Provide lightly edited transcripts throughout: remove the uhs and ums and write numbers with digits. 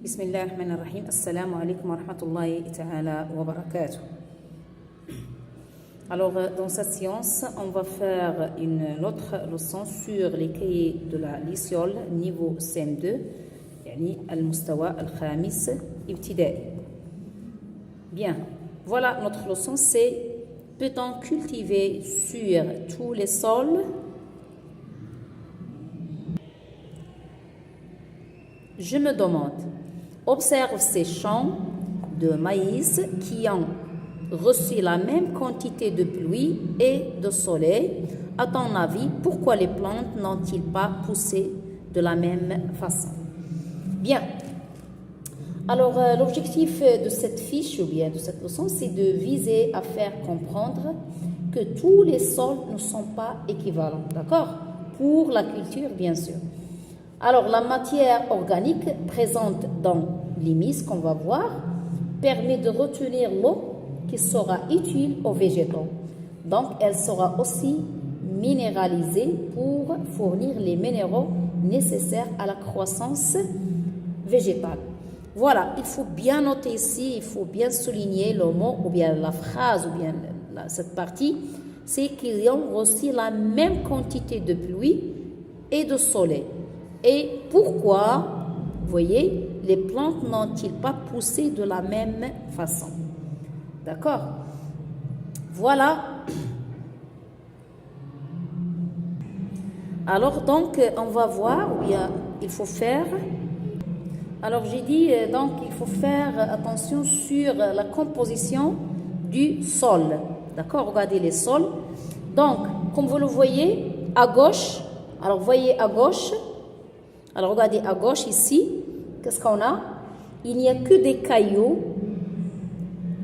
Bismillah ar-Rahman ar-Rahim. Assalamu alaikum wa rahmatullahi ta'ala wa barakatuh. Alors, dans cette séance, on va faire une autre leçon sur les cahiers de la lycéole niveau CM2, yani al-Mustawa al-Khamis ibtida'i. Bien, voilà notre leçon, c'est peut-on cultiver sur tous les sols? Je me demande. Observe ces champs de maïs qui ont reçu la même quantité de pluie et de soleil. À ton avis, pourquoi les plantes n'ont-ils pas poussé de la même façon? Bien. Alors, l'objectif de cette fiche ou bien de cette leçon, c'est de viser à faire comprendre que tous les sols ne sont pas équivalents, d'accord? Pour la culture, bien sûr. Alors, la matière organique présente dans l'humus qu'on va voir permet de retenir l'eau qui sera utile aux végétaux. Donc, elle sera aussi minéralisée pour fournir les minéraux nécessaires à la croissance végétale. Voilà, il faut bien noter ici, il faut bien souligner le mot ou bien la phrase ou bien cette partie, c'est qu'ils ont reçu la même quantité de pluie et de soleil. Et pourquoi, vous voyez, les plantes n'ont-ils pas poussé de la même façon? D'accord? Voilà. Alors, donc, on va voir, ou bien il faut faire. Alors, j'ai dit, donc, il faut faire attention sur la composition du sol. D'accord? Regardez les sols. Donc, comme vous le voyez, à gauche, alors, voyez à gauche. Alors, regardez à gauche ici, qu'est-ce qu'on a? Il n'y a que des cailloux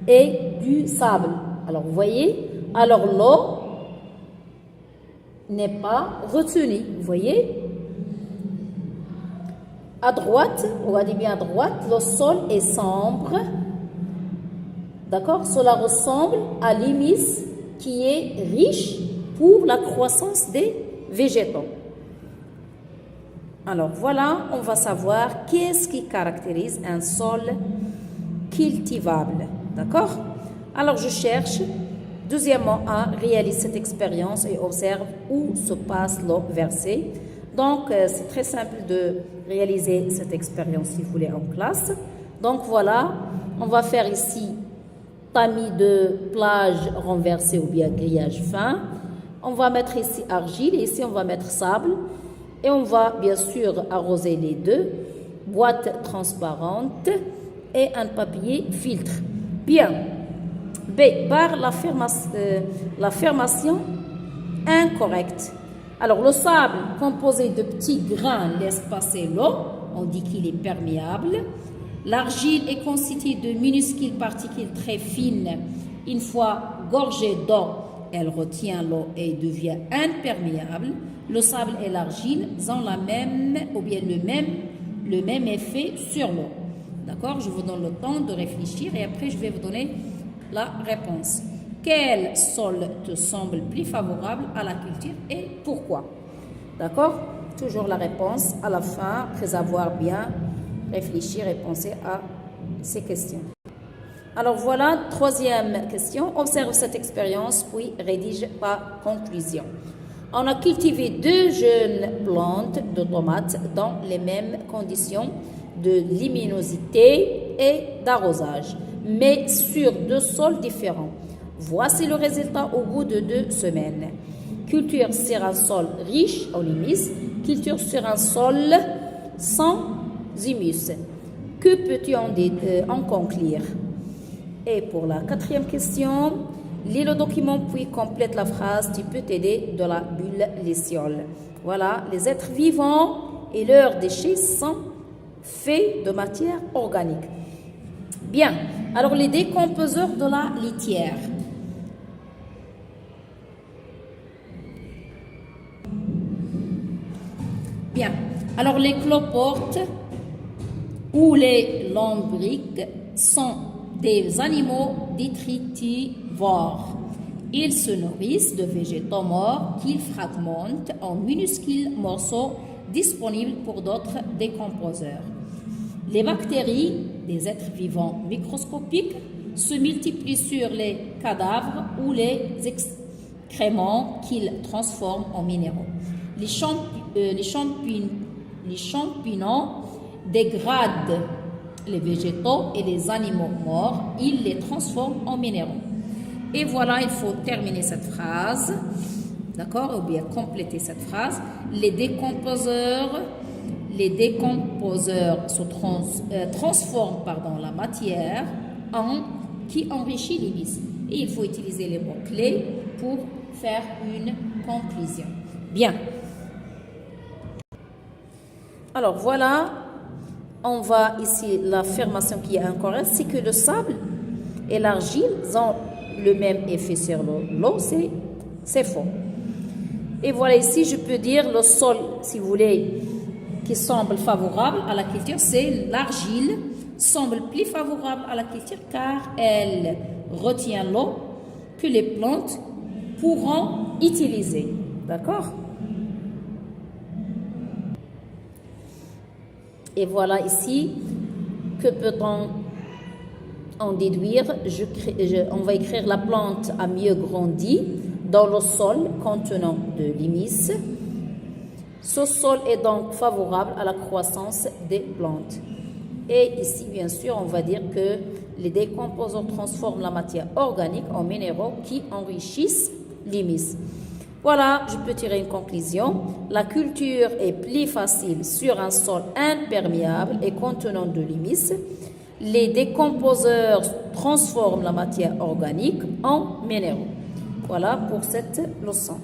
et du sable. Alors, vous voyez? Alors, l'eau n'est pas retenue. Vous voyez? À droite, regardez bien à droite, le sol est sombre. D'accord? Cela ressemble à l'humus qui est riche pour la croissance des végétaux. Alors voilà, on va savoir qu'est-ce qui caractérise un sol cultivable. D'accord? Alors je cherche, deuxièmement, à réaliser cette expérience et observe où se passe le verset. Donc c'est très simple de réaliser cette expérience si vous voulez en classe. Donc voilà, on va faire ici tamis de plage renversé ou bien grillage fin. On va mettre ici argile et ici on va mettre sable. Et on va bien sûr arroser les deux, boîte transparente et un papier filtre. Bien. B. Par l'affirmation incorrecte. Alors, le sable composé de petits grains laisse passer l'eau. On dit qu'il est perméable. L'argile est constituée de minuscules particules très fines. Une fois gorgée d'eau, elle retient l'eau et devient imperméable. Le sable et l'argile ont la même ou bien le même effet sur l'eau. D'accord? Je vous donne le temps de réfléchir et après je vais vous donner la réponse. Quel sol te semble plus favorable à la culture et pourquoi? D'accord? Toujours la réponse à la fin après avoir bien réfléchi et pensé à ces questions. Alors voilà, troisième question. Observe cette expérience puis rédige ta conclusion. On a cultivé 2 jeunes plantes de tomates dans les mêmes conditions de luminosité et d'arrosage, mais sur 2 sols différents. Voici le résultat au bout de 2 semaines. Culture sur un sol riche en humus, culture sur un sol sans humus. Que peux-tu en conclure? Et pour la 4e question, lis le document puis complète la phrase. Tu peux t'aider de la bulle lycéole. Voilà, les êtres vivants et leurs déchets sont faits de matière organique. Bien, alors les décomposeurs de la litière. Bien, alors les cloportes ou les lombriques sont des animaux détritivores. Ils se nourrissent de végétaux morts qu'ils fragmentent en minuscules morceaux disponibles pour d'autres décomposeurs. Les bactéries, des êtres vivants microscopiques, se multiplient sur les cadavres ou les excréments qu'ils transforment en minéraux. Les champignons dégradent les végétaux et les animaux morts, ils les transforment en minéraux. Et voilà, il faut terminer cette phrase, d'accord, ou bien compléter cette phrase. Les décomposeurs transforment la matière qui enrichit l'hélice. Et il faut utiliser les mots-clés pour faire une conclusion. Bien. Alors voilà, on va ici, l'affirmation qui est incorrecte, c'est que le sable et l'argile ont le même effet sur l'eau, c'est faux. Et voilà ici, je peux dire le sol, si vous voulez, qui semble favorable à la culture, c'est l'argile, semble plus favorable à la culture car elle retient l'eau que les plantes pourront utiliser. D'accord? Et voilà ici, que peut-on en déduire? On va écrire la plante a mieux grandi dans le sol contenant de l'humus. Ce sol est donc favorable à la croissance des plantes. Et ici, bien sûr, on va dire que les décomposants transforment la matière organique en minéraux qui enrichissent l'humus. Voilà, je peux tirer une conclusion. La culture est plus facile sur un sol imperméable et contenant de l'humus. Les décomposeurs transforment la matière organique en minéraux. Voilà pour cette leçon.